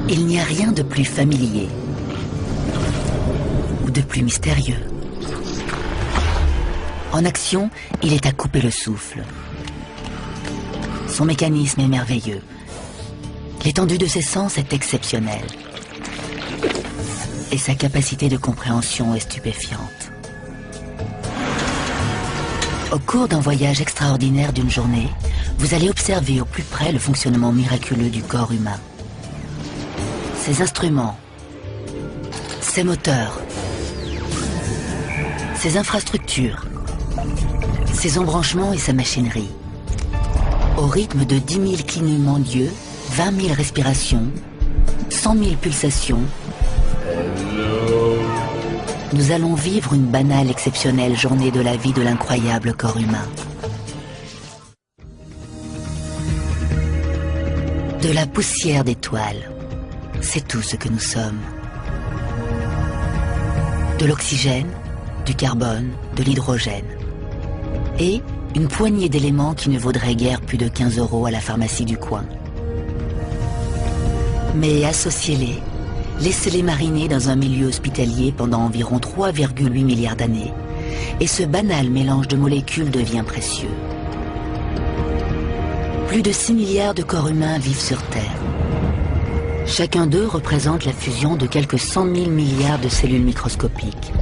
Il n'y a rien de plus familier ou de plus mystérieux. En action, il est à couper le souffle. Son mécanisme est merveilleux. L'étendue de ses sens est exceptionnelle. Et sa capacité de compréhension est stupéfiante. Au cours d'un voyage extraordinaire d'une journée, vous allez observer au plus près le fonctionnement miraculeux du corps humain. Ses instruments, ses moteurs, ses infrastructures, ses embranchements et sa machinerie. Au rythme de 10 000 clignements d'yeux, 20 000 respirations, 100 000 pulsations, nous allons vivre une banale, exceptionnelle journée de la vie de l'incroyable corps humain. De la poussière d'étoiles, c'est tout ce que nous sommes. De l'oxygène, du carbone, de l'hydrogène. Et une poignée d'éléments qui ne vaudraient guère plus de 15 € à la pharmacie du coin. Mais associez-les, laissez-les mariner dans un milieu hospitalier pendant environ 3,8 milliards d'années, et ce banal mélange de molécules devient précieux. Plus de 6 milliards de corps humains vivent sur Terre. Chacun d'eux représente la fusion de quelques 100 000 milliards de cellules microscopiques.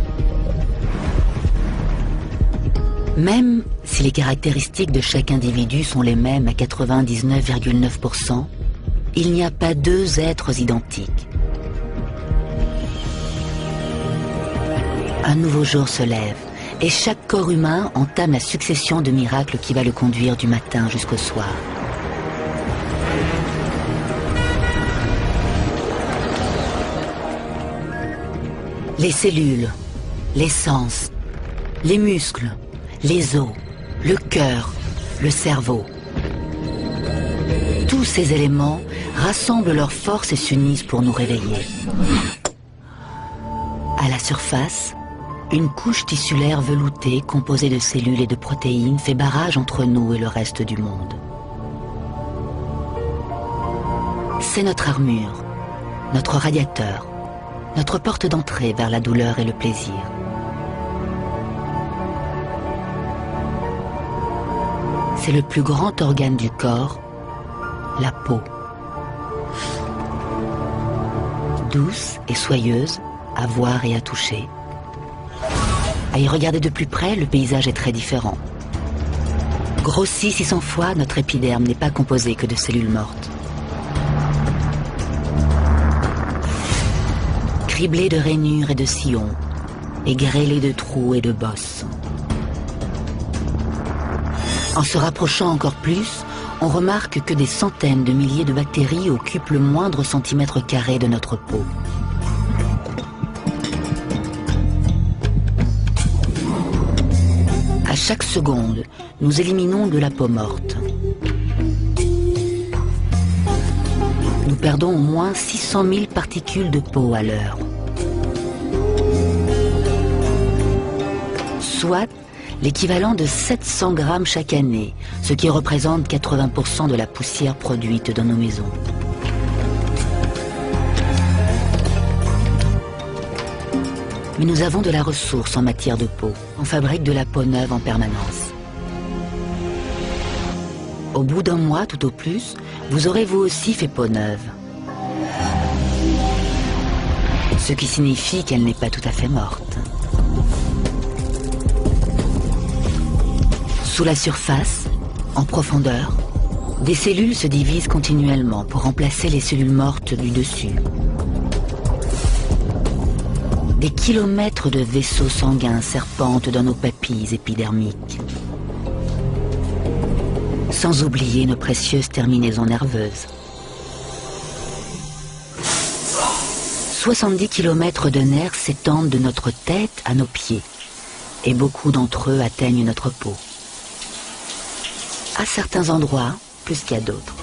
Même si les caractéristiques de chaque individu sont les mêmes à 99,9%, il n'y a pas deux êtres identiques. Un nouveau jour se lève et chaque corps humain entame la succession de miracles qui va le conduire du matin jusqu'au soir. Les cellules, les sens, les muscles, les os, le cœur, le cerveau. Tous ces éléments rassemblent leurs forces et s'unissent pour nous réveiller. À la surface, une couche tissulaire veloutée composée de cellules et de protéines fait barrage entre nous et le reste du monde. C'est notre armure, notre radiateur, notre porte d'entrée vers la douleur et le plaisir. C'est le plus grand organe du corps, la peau. Douce et soyeuse à voir et à toucher. À y regarder de plus près, le paysage est très différent. Grossi 600 fois, notre épiderme n'est pas composé que de cellules mortes. Criblé de rainures et de sillons, et grêlé de trous et de bosses. En se rapprochant encore plus, on remarque que des centaines de milliers de bactéries occupent le moindre centimètre carré de notre peau. À chaque seconde, nous éliminons de la peau morte. Nous perdons au moins 600 000 particules de peau à l'heure. Soit l'équivalent de 700 grammes chaque année, ce qui représente 80% de la poussière produite dans nos maisons. Mais nous avons de la ressource en matière de peau. On fabrique de la peau neuve en permanence. Au bout d'un mois, tout au plus, vous aurez vous aussi fait peau neuve. Ce qui signifie qu'elle n'est pas tout à fait morte. Sous la surface, en profondeur, des cellules se divisent continuellement pour remplacer les cellules mortes du dessus. Des kilomètres de vaisseaux sanguins serpentent dans nos papilles épidermiques. Sans oublier nos précieuses terminaisons nerveuses. 70 kilomètres de nerfs s'étendent de notre tête à nos pieds, et beaucoup d'entre eux atteignent notre peau. À certains endroits, plus qu'à d'autres.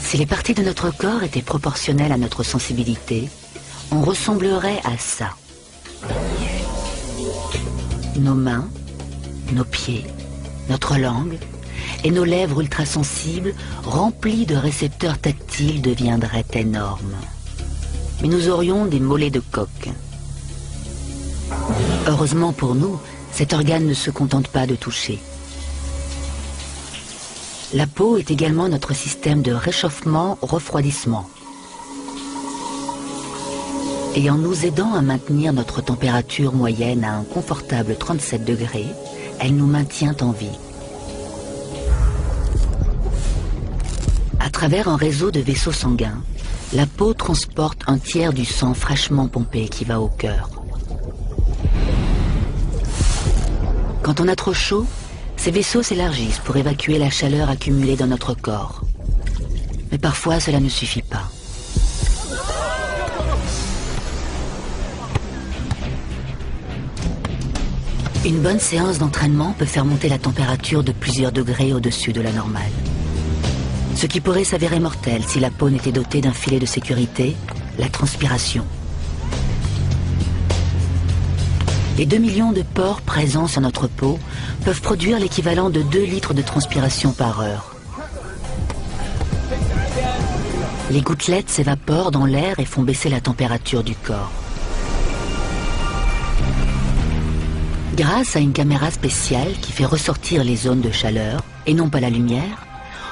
Si les parties de notre corps étaient proportionnelles à notre sensibilité, on ressemblerait à ça. Nos mains, nos pieds, notre langue, et nos lèvres ultrasensibles, remplies de récepteurs tactiles, deviendraient énormes. Mais nous aurions des mollets de coq. Heureusement pour nous, cet organe ne se contente pas de toucher. La peau est également notre système de réchauffement-refroidissement. Et en nous aidant à maintenir notre température moyenne à un confortable 37 degrés, elle nous maintient en vie. À travers un réseau de vaisseaux sanguins, la peau transporte un tiers du sang fraîchement pompé qui va au cœur. Quand on a trop chaud, ces vaisseaux s'élargissent pour évacuer la chaleur accumulée dans notre corps. Mais parfois, cela ne suffit pas. Une bonne séance d'entraînement peut faire monter la température de plusieurs degrés au-dessus de la normale. Ce qui pourrait s'avérer mortel si la peau n'était dotée d'un filet de sécurité, la transpiration. Les 2 millions de pores présents sur notre peau peuvent produire l'équivalent de 2 litres de transpiration par heure. Les gouttelettes s'évaporent dans l'air et font baisser la température du corps. Grâce à une caméra spéciale qui fait ressortir les zones de chaleur, et non pas la lumière,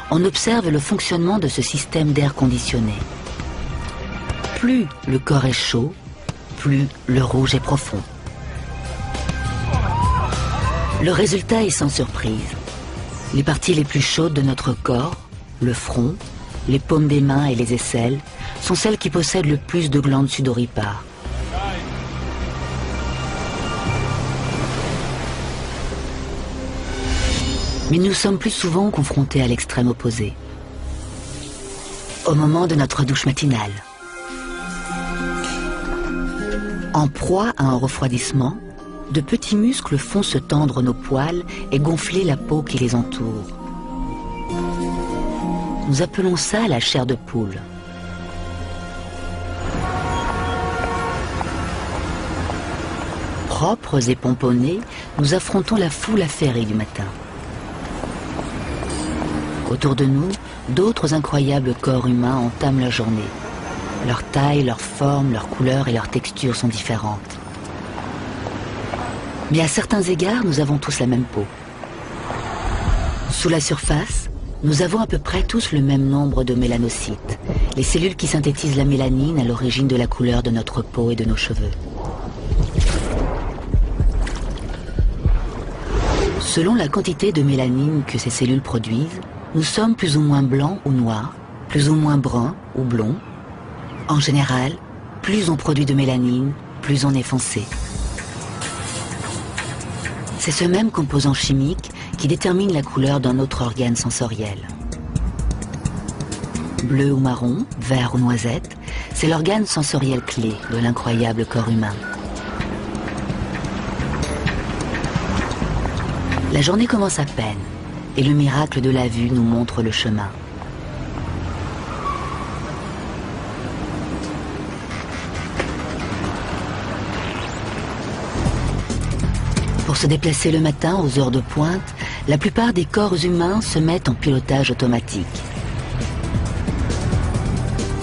on observe le fonctionnement de ce système d'air conditionné. Plus le corps est chaud, plus le rouge est profond. Le résultat est sans surprise. Les parties les plus chaudes de notre corps, le front, les paumes des mains et les aisselles, sont celles qui possèdent le plus de glandes sudoripares. Mais nous sommes plus souvent confrontés à l'extrême opposé. Au moment de notre douche matinale. En proie à un refroidissement, de petits muscles font se tendre nos poils et gonfler la peau qui les entoure. Nous appelons ça la chair de poule. Propres et pomponnés, nous affrontons la foule affairée du matin. Autour de nous, d'autres incroyables corps humains entament la journée. Leur taille, leur forme, leur couleur et leur texture sont différentes. Mais à certains égards, nous avons tous la même peau. Sous la surface, nous avons à peu près tous le même nombre de mélanocytes, les cellules qui synthétisent la mélanine à l'origine de la couleur de notre peau et de nos cheveux. Selon la quantité de mélanine que ces cellules produisent, nous sommes plus ou moins blancs ou noirs, plus ou moins bruns ou blonds. En général, plus on produit de mélanine, plus on est foncé. C'est ce même composant chimique qui détermine la couleur d'un autre organe sensoriel. Bleu ou marron, vert ou noisette, c'est l'organe sensoriel clé de l'incroyable corps humain. La journée commence à peine et le miracle de la vue nous montre le chemin. Pour se déplacer le matin aux heures de pointe, la plupart des corps humains se mettent en pilotage automatique.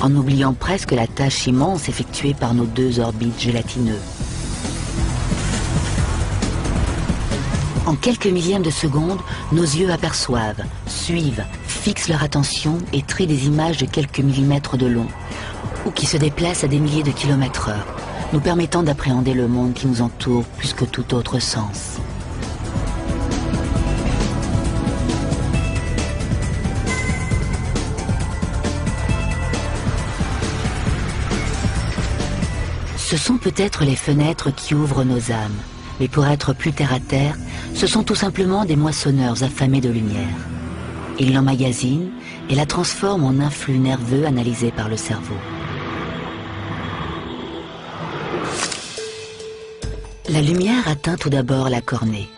En oubliant presque la tâche immense effectuée par nos 2 orbites gélatineux. En quelques millièmes de seconde, nos yeux aperçoivent, suivent, fixent leur attention et trient des images de quelques millimètres de long, ou qui se déplacent à des milliers de kilomètres/heure, nous permettant d'appréhender le monde qui nous entoure plus que tout autre sens. Ce sont peut-être les fenêtres qui ouvrent nos âmes, mais pour être plus terre à terre, ce sont tout simplement des moissonneurs affamés de lumière. Ils l'emmagasinent et la transforment en un flux nerveux analysé par le cerveau. La lumière atteint tout d'abord la cornée.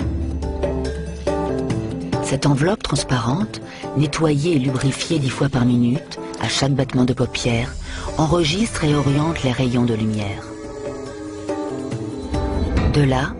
Cette enveloppe transparente, nettoyée et lubrifiée 10 fois par minute, à chaque battement de paupière, enregistre et oriente les rayons de lumière. De là,